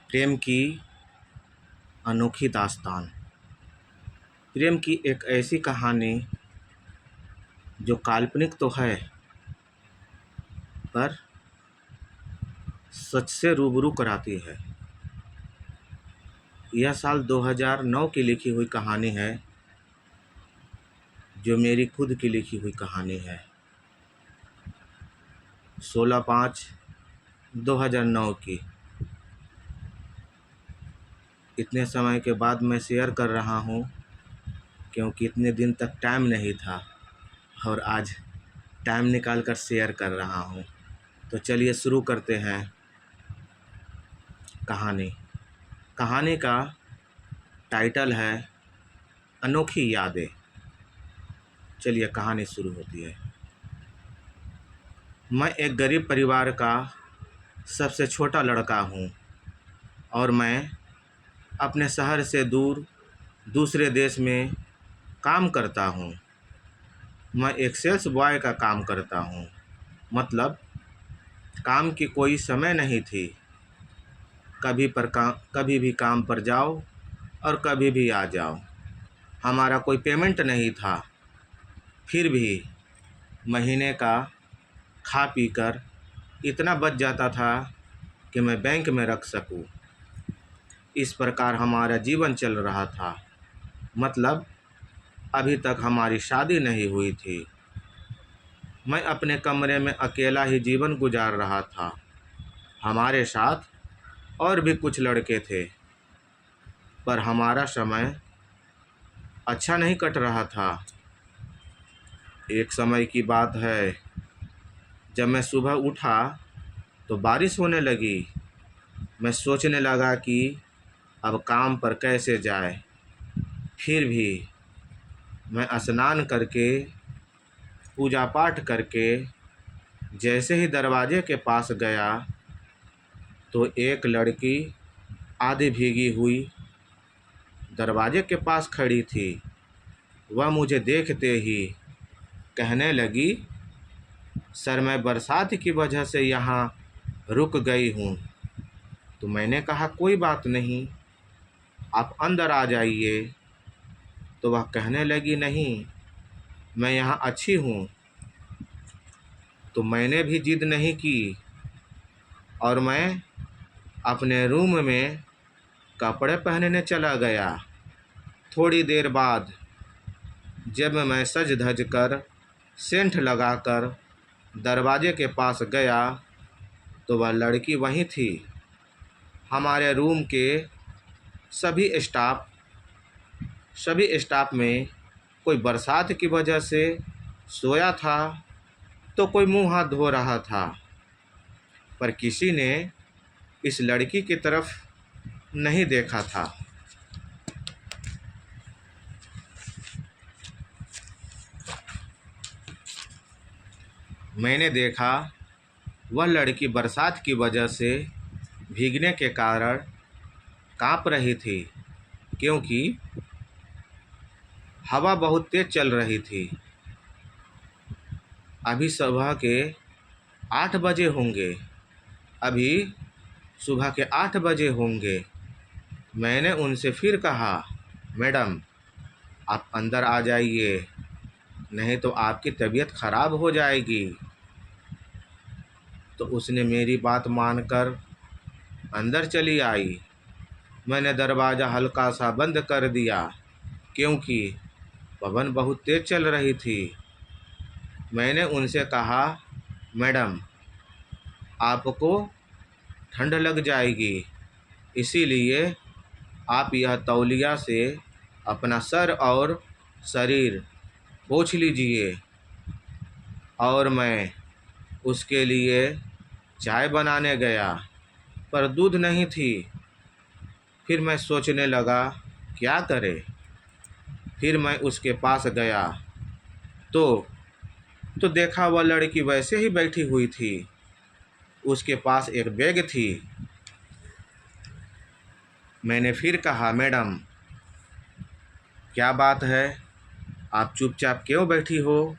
प्रेम की अनोखी दास्तान। प्रेम की एक ऐसी कहानी जो काल्पनिक तो है पर सच से रूबरू कराती है। यह साल 2009 की लिखी हुई कहानी है, जो मेरी खुद की लिखी हुई कहानी है। 16/5/2009 की। इतने समय के बाद मैं शेयर कर रहा हूँ क्योंकि इतने दिन तक टाइम नहीं था और आज टाइम निकाल कर शेयर कर रहा हूँ। तो चलिए शुरू करते हैं कहानी। कहानी का टाइटल है अनोखी यादें। चलिए कहानी शुरू होती है। मैं एक गरीब परिवार का सबसे छोटा लड़का हूँ और मैं अपने शहर से दूर दूसरे देश में काम करता हूँ। मैं एक सेल्स बॉय का काम करता हूँ, मतलब काम की कोई समय नहीं थी। कभी भी काम पर जाओ और कभी भी आ जाओ। हमारा कोई पेमेंट नहीं था, फिर भी महीने का खा पी कर इतना बच जाता था कि मैं बैंक में रख सकूं। इस प्रकार हमारा जीवन चल रहा था। मतलब अभी तक हमारी शादी नहीं हुई थी। मैं अपने कमरे में अकेला ही जीवन गुजार रहा था। हमारे साथ और भी कुछ लड़के थे, पर हमारा समय अच्छा नहीं कट रहा था। एक समय की बात है, जब मैं सुबह उठा तो बारिश होने लगी। मैं सोचने लगा कि अब काम पर कैसे जाए। फिर भी मैं स्नान करके पूजा पाठ करके जैसे ही दरवाजे के पास गया तो एक लड़की आधी भीगी हुई दरवाजे के पास खड़ी थी। वह मुझे देखते ही कहने लगी, सर मैं बरसात की वजह से यहाँ रुक गई हूँ। तो मैंने कहा कोई बात नहीं, आप अंदर आ जाइए। तो वह कहने लगी, नहीं मैं यहाँ अच्छी हूँ। तो मैंने भी जिद नहीं की और मैं अपने रूम में कपड़े पहनने चला गया। थोड़ी देर बाद जब मैं सज धज कर सेंट लगाकर दरवाजे के पास गया तो वह लड़की वहीं थी। हमारे रूम के सभी स्टाफ में कोई बरसात की वजह से सोया था तो कोई मुंह हाथ धो रहा था, पर किसी ने इस लड़की की तरफ नहीं देखा था। मैंने देखा वह लड़की बरसात की वजह से भीगने के कारण कांप रही थी, क्योंकि हवा बहुत तेज चल रही थी। अभी सुबह के 8 बजे होंगे। अभी सुबह के 8 बजे होंगे। मैंने उनसे फिर कहा, मैडम आप अंदर आ जाइए, नहीं तो आपकी तबीयत खराब हो जाएगी। तो उसने मेरी बात मानकर अंदर चली आई। मैंने दरवाज़ा हल्का सा बंद कर दिया, क्योंकि पवन बहुत तेज चल रही थी। मैंने उनसे कहा, मैडम आपको ठंड लग जाएगी, इसीलिए आप यह तौलिया से अपना सर और शरीर पोंछ लीजिए। और मैं उसके लिए चाय बनाने गया, पर दूध नहीं थी। फिर मैं सोचने लगा क्या करें। फिर मैं उसके पास गया तो देखा वह लड़की वैसे ही बैठी हुई थी। उसके पास एक बैग थी। मैंने फिर कहा, मैडम क्या बात है, आप चुपचाप क्यों बैठी हो?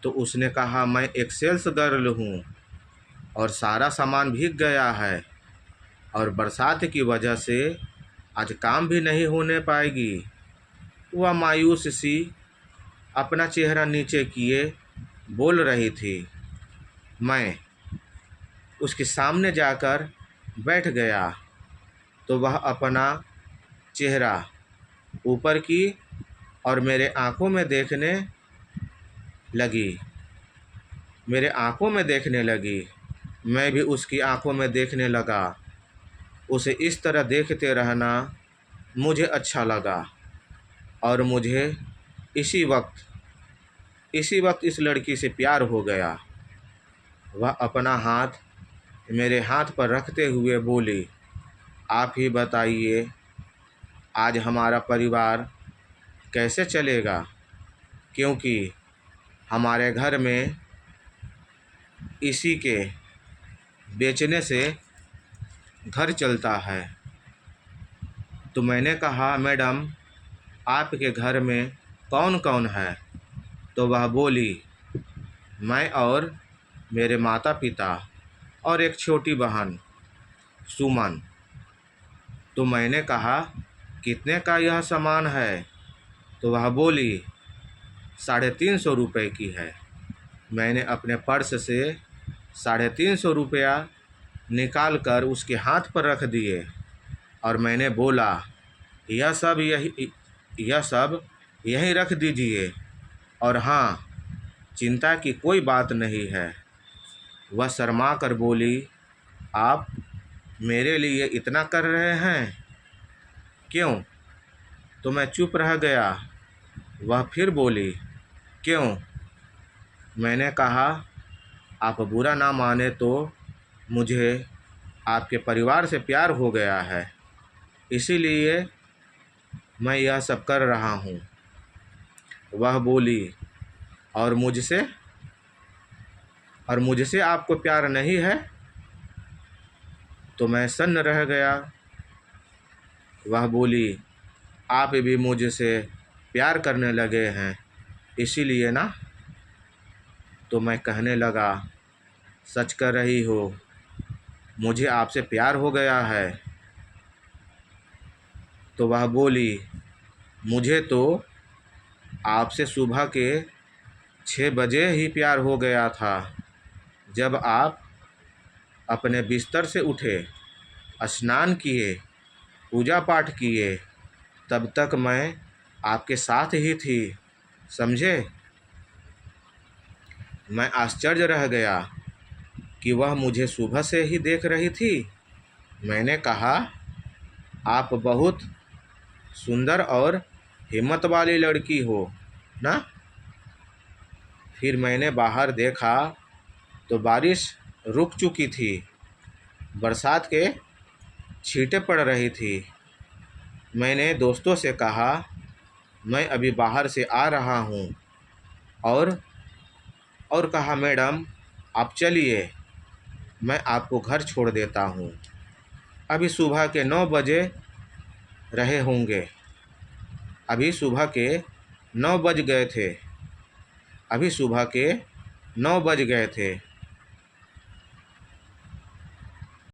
तो उसने कहा, मैं एक सेल्स गर्ल हूँ और सारा सामान भीग गया है। और बरसात की वजह से आज काम भी नहीं होने पाएगी। वह मायूस सी अपना चेहरा नीचे किए बोल रही थी। मैं उसके सामने जाकर बैठ गया तो वह अपना चेहरा ऊपर की और मेरे आंखों में देखने लगी। मेरे आंखों में देखने लगी। मैं भी उसकी आंखों में देखने लगा। उसे इस तरह देखते रहना मुझे अच्छा लगा और मुझे इसी वक्त इस लड़की से प्यार हो गया। वह अपना हाथ मेरे हाथ पर रखते हुए बोली, आप ही बताइए, आज हमारा परिवार कैसे चलेगा, क्योंकि हमारे घर में इसी के बेचने से घर चलता है। तो मैंने कहा, मैडम आपके घर में कौन कौन है? तो वह बोली, मैं और मेरे माता पिता और एक छोटी बहन सुमन। तो मैंने कहा, कितने का यह सामान है? तो वह बोली, 350 रुपये की है। मैंने अपने पर्स से 350 रुपया निकाल कर उसके हाथ पर रख दिए और मैंने बोला, यह सब यहीं रख दीजिए और हाँ, चिंता की कोई बात नहीं है। वह शर्मा कर बोली, आप मेरे लिए इतना कर रहे हैं क्यों? तो मैं चुप रह गया। वह फिर बोली, क्यों? मैंने कहा, आप बुरा ना माने तो मुझे आपके परिवार से प्यार हो गया है, इसीलिए मैं यह सब कर रहा हूँ। वह बोली, और मुझसे आपको प्यार नहीं है? तो मैं सन्न रह गया। वह बोली, आप भी मुझसे प्यार करने लगे हैं, इसीलिए ना? तो मैं कहने लगा, सच कर रही हो, मुझे आपसे प्यार हो गया है। तो वह बोली, मुझे तो आपसे सुबह के 6 बजे ही प्यार हो गया था, जब आप अपने बिस्तर से उठे, स्नान किए, पूजा पाठ किए, तब तक मैं आपके साथ ही थी, समझे? मैं आश्चर्य रह गया कि वह मुझे सुबह से ही देख रही थी। मैंने कहा, आप बहुत सुंदर और हिम्मत वाली लड़की हो ना? फिर मैंने बाहर देखा तो बारिश रुक चुकी थी, बरसात के छींटे पड़ रही थी। मैंने दोस्तों से कहा, मैं अभी बाहर से आ रहा हूँ, और कहा, मैडम आप चलिए, मैं आपको घर छोड़ देता हूँ। अभी सुबह के 9 बजे रहे होंगे। अभी सुबह के 9 बज गए थे।